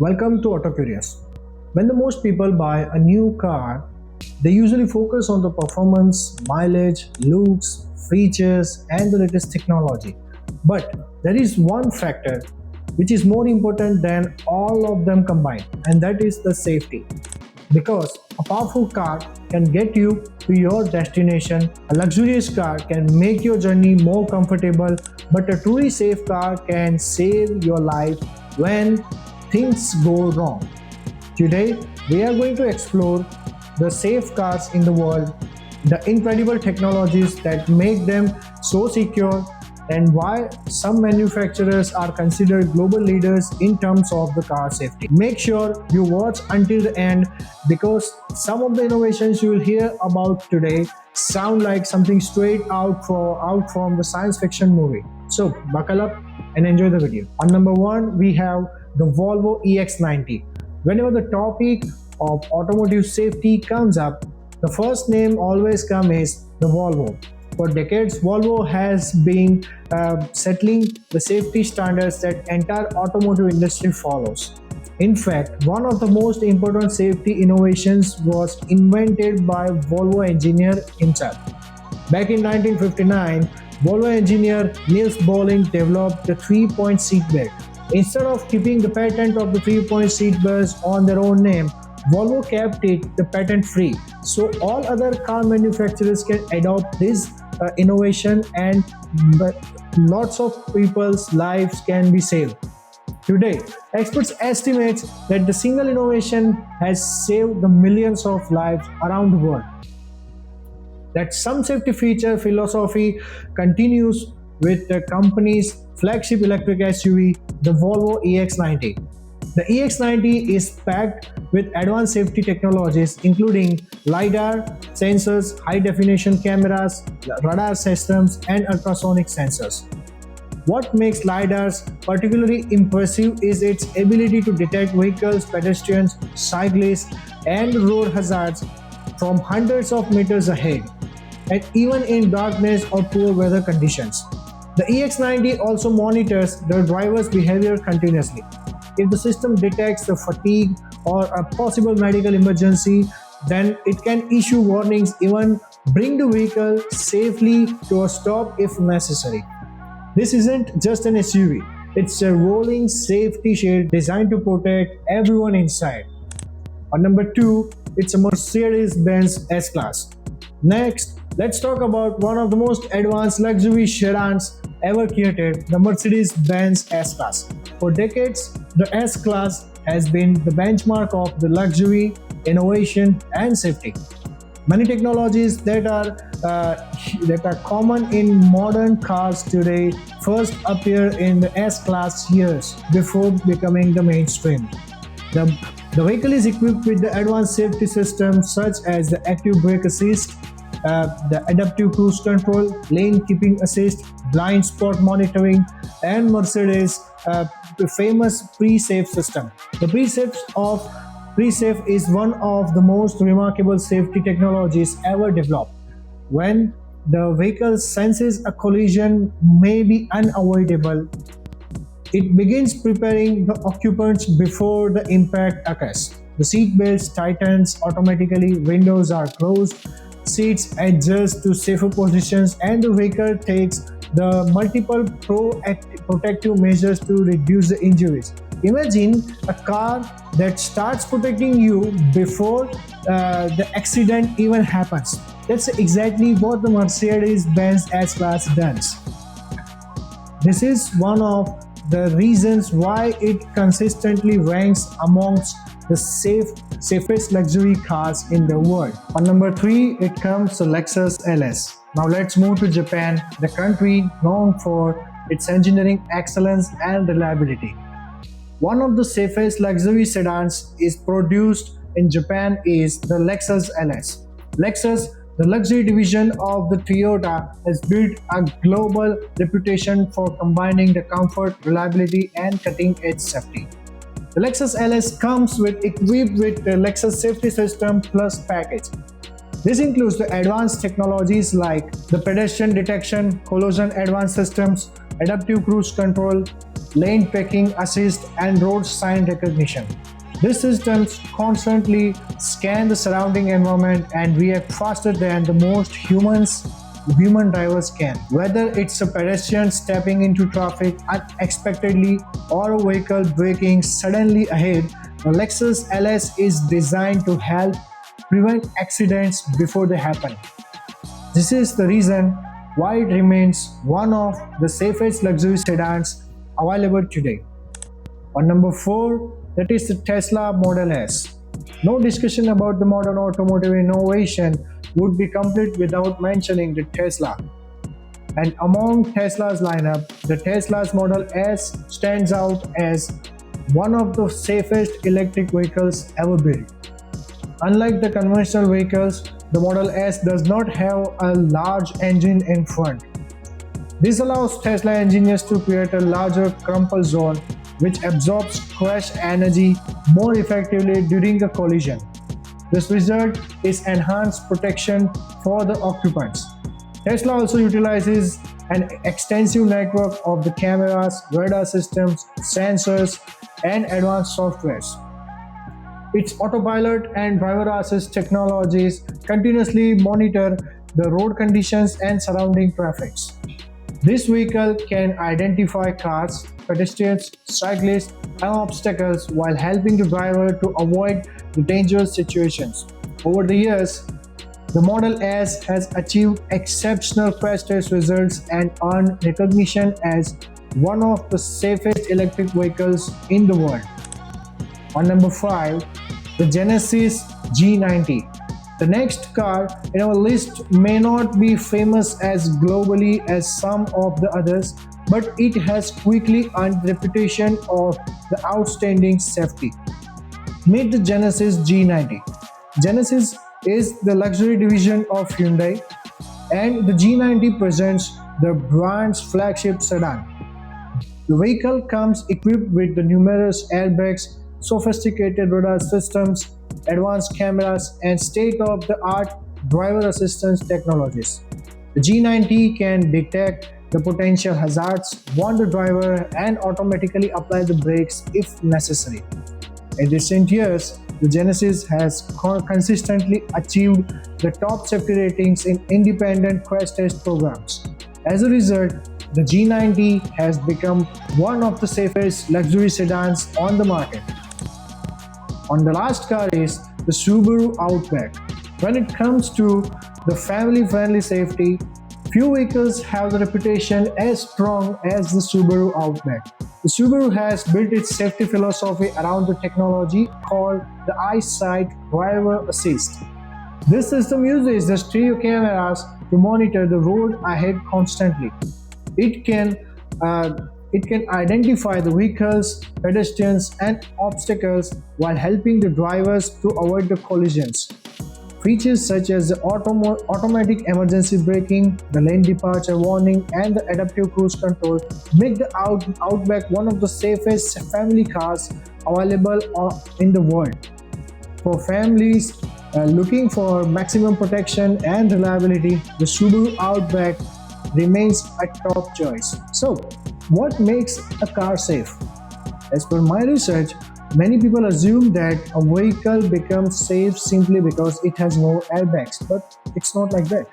Welcome to Auto Curious. When the most people buy a new car, they usually focus on the performance, mileage, looks, features, and the latest technology. But there is one factor which is more important than all of them combined, and that is the safety. Because a powerful car can get you to your destination, a luxurious car can make your journey more comfortable, but a truly safe car can save your life when things go wrong. Today, we are going to explore the safe cars in the world, the incredible technologies that make them so secure, and why some manufacturers are considered global leaders in terms of the car safety. Make sure you watch until the end because some of the innovations you will hear about today sound like something straight out from the science fiction movie. So buckle up and enjoy the video. On number one, we have the Volvo EX90. Whenever the topic of automotive safety comes up, the first name always comes is the Volvo. For decades, Volvo has been settling the safety standards that entire automotive industry follows. In fact, one of the most important safety innovations was invented by Volvo engineer himself. Back in 1959, Volvo engineer Niels Bolling developed the three-point seat belt. Instead of keeping the patent of the three-point seat belts on their own name, Volvo kept it the patent free, so all other car manufacturers can adopt this innovation and lots of people's lives can be saved. Today, experts estimate that the single innovation has saved the millions of lives around the world. That some safety feature philosophy continues with the company's flagship electric SUV, the Volvo EX90. The EX90 is packed with advanced safety technologies including LiDAR sensors, high-definition cameras, radar systems, and ultrasonic sensors. What makes LiDARs particularly impressive is its ability to detect vehicles, pedestrians, cyclists, and road hazards from hundreds of meters ahead, and even in darkness or poor weather conditions. The EX90 also monitors the driver's behavior continuously. If the system detects the fatigue or a possible medical emergency, then it can issue warnings, even bring the vehicle safely to a stop if necessary. This isn't just an SUV, it's a rolling safety shield designed to protect everyone inside. On number two, it's a Mercedes-Benz S-Class. Next, let's talk about one of the most advanced luxury sedans ever created, the Mercedes-Benz S-Class. For decades, the S-Class has been the benchmark of the luxury, innovation, and safety. Many technologies that are common in modern cars today first appear in the S-Class years before becoming the mainstream. The, the vehicle is equipped with the advanced safety systems such as the active brake assist, the adaptive cruise control, lane keeping assist, blind spot monitoring, and Mercedes' famous pre-safe system. The pre-safe is one of the most remarkable safety technologies ever developed. When the vehicle senses a collision may be unavoidable, it begins preparing the occupants before the impact occurs. The seat belts tightens automatically, windows are closed, seats adjust to safer positions, and the vehicle takes the multiple protective measures to reduce the injuries. Imagine a car that starts protecting you before the accident even happens. That's exactly what the Mercedes-Benz S-Class does. This is one of the reasons why it consistently ranks amongst the safest luxury cars in the world. On number three, it comes the Lexus LS. Now let's move to Japan, the country known for its engineering excellence and reliability. One of the safest luxury sedans is produced in Japan is the Lexus LS. Lexus, the luxury division of the Toyota, has built a global reputation for combining the comfort, reliability, and cutting-edge safety. The Lexus LS comes equipped with the Lexus Safety System Plus package. This includes the advanced technologies like the pedestrian detection, collision advanced systems, adaptive cruise control, lane picking assist, and road sign recognition. These systems constantly scan the surrounding environment and react faster than the most human drivers can. Whether it's a pedestrian stepping into traffic unexpectedly or a vehicle braking suddenly ahead, the Lexus LS is designed to help prevent accidents before they happen. This is the reason why it remains one of the safest luxury sedans available today. On number 4, that is the Tesla Model S. No discussion about the modern automotive innovation would be complete without mentioning the Tesla. And among Tesla's lineup, the Tesla's Model S stands out as one of the safest electric vehicles ever built. Unlike the conventional vehicles, the Model S does not have a large engine in front. This allows Tesla engineers to create a larger crumple zone which absorbs crash energy more effectively during a collision. This result is enhanced protection for the occupants. Tesla also utilizes an extensive network of the cameras, radar systems, sensors, and advanced softwares. Its autopilot and driver assist technologies continuously monitor the road conditions and surrounding traffic. This vehicle can identify cars, pedestrians, cyclists, and obstacles while helping the driver to avoid the dangerous situations. Over the years, the Model S has achieved exceptional crash test results and earned recognition as one of the safest electric vehicles in the world. On number 5, the Genesis G90. The next car in our list may not be famous as globally as some of the others, but it has quickly earned the reputation of the outstanding safety. Meet the Genesis G90. Genesis is the luxury division of Hyundai, and the G90 presents the brand's flagship sedan. The vehicle comes equipped with the numerous airbags, sophisticated radar systems, advanced cameras, and state-of-the-art driver assistance technologies. The G90 can detect the potential hazards, warn the driver, and automatically apply the brakes if necessary. In recent years, the Genesis has consistently achieved the top safety ratings in independent crash test programs. As a result, the G90 has become one of the safest luxury sedans on the market. On the last car is the Subaru Outback. When it comes to the family-friendly safety, few vehicles have the reputation as strong as the Subaru Outback. The Subaru has built its safety philosophy around the technology called the Eyesight Driver Assist. This system uses the stereo cameras to monitor the road ahead constantly. It can identify the vehicles, pedestrians, and obstacles while helping the drivers to avoid the collisions. Features such as the automatic emergency braking, the lane departure warning, and the adaptive cruise control make the Outback one of the safest family cars available in the world. For families looking for maximum protection and reliability, the Subaru Outback remains a top choice. So, what makes a car safe? As per my research, many people assume that a vehicle becomes safe simply because it has no airbags, but it's not like that.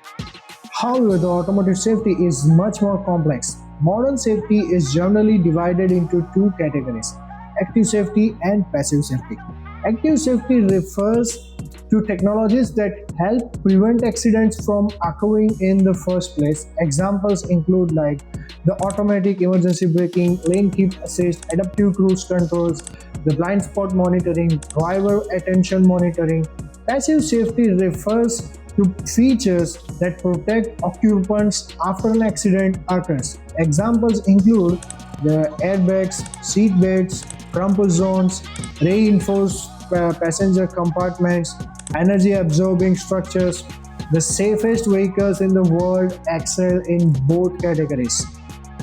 However, the automotive safety is much more complex. Modern safety is generally divided into two categories: active safety and passive safety. Active safety refers to technologies that help prevent accidents from occurring in the first place. Examples include like the automatic emergency braking, lane keep assist, adaptive cruise controls, the blind spot monitoring, driver attention monitoring. Passive safety refers to features that protect occupants after an accident occurs. Examples include the airbags, seat belts, crumple zones, reinforced passenger compartments, energy absorbing structures. The safest vehicles in the world excel in both categories.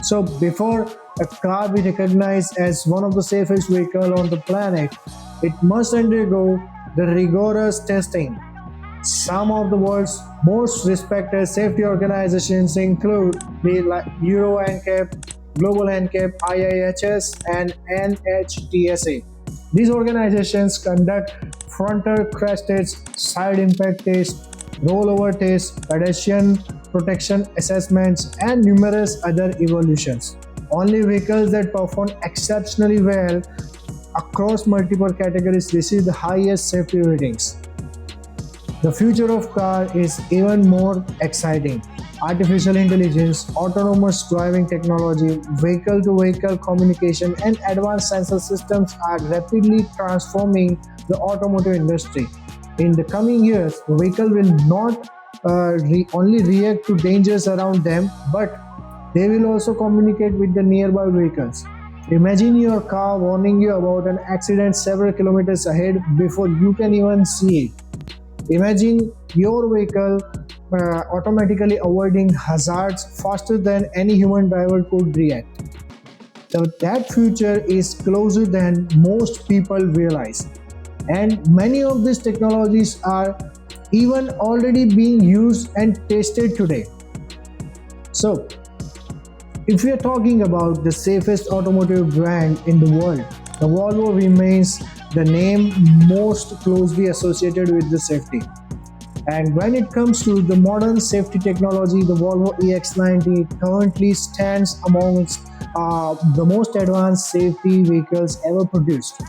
So before a car be recognized as one of the safest vehicles on the planet, it must undergo the rigorous testing. Some of the world's most respected safety organizations include the Euro NCAP, Global NCAP, IIHS, and NHTSA. These organizations conduct frontal crash tests, side impact tests, rollover tests, pedestrian protection assessments, and numerous other evaluations. Only vehicles that perform exceptionally well across multiple categories receive the highest safety ratings. The future of car is even more exciting. Artificial intelligence, autonomous driving technology, vehicle to vehicle communication, and advanced sensor systems are rapidly transforming the automotive industry. In the coming years, the vehicle will not only react to dangers around them, but they will also communicate with the nearby vehicles. Imagine your car warning you about an accident several kilometers ahead before you can even see it. Imagine your vehicle automatically avoiding hazards faster than any human driver could react. So that future is closer than most people realize. And many of these technologies are even already being used and tested today. So, if we are talking about the safest automotive brand in the world, the Volvo remains the name most closely associated with the safety. And when it comes to the modern safety technology, the Volvo EX90 currently stands amongst the most advanced safety vehicles ever produced.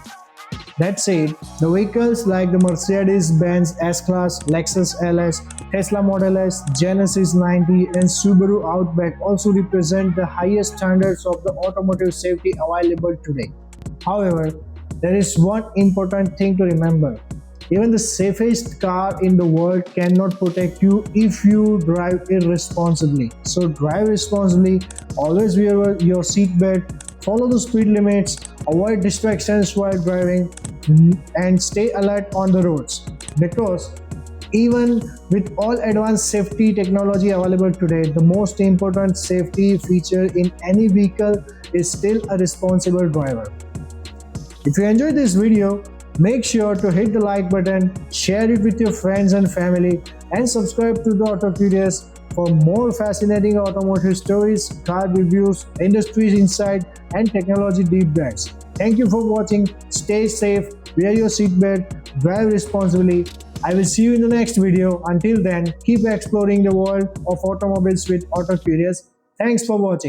That said, the vehicles like the Mercedes-Benz S-Class, Lexus LS, Tesla Model S, Genesis 90, and Subaru Outback also represent the highest standards of the automotive safety available today. However, there is one important thing to remember. Even the safest car in the world cannot protect you if you drive irresponsibly. So drive responsibly, always wear your seatbelt, follow the speed limits, avoid distractions while driving, and stay alert on the roads. Because even with all advanced safety technology available today, the most important safety feature in any vehicle is still a responsible driver. If you enjoyed this video, make sure to hit the like button, share it with your friends and family, and subscribe to the Auto Curious for more fascinating automotive stories, car reviews, industry insight, and technology deep dives. Thank you for watching. Stay safe, wear your seatbelt, drive responsibly. I will see you in the next video. Until then, keep exploring the world of automobiles with Auto Curious. Thanks for watching.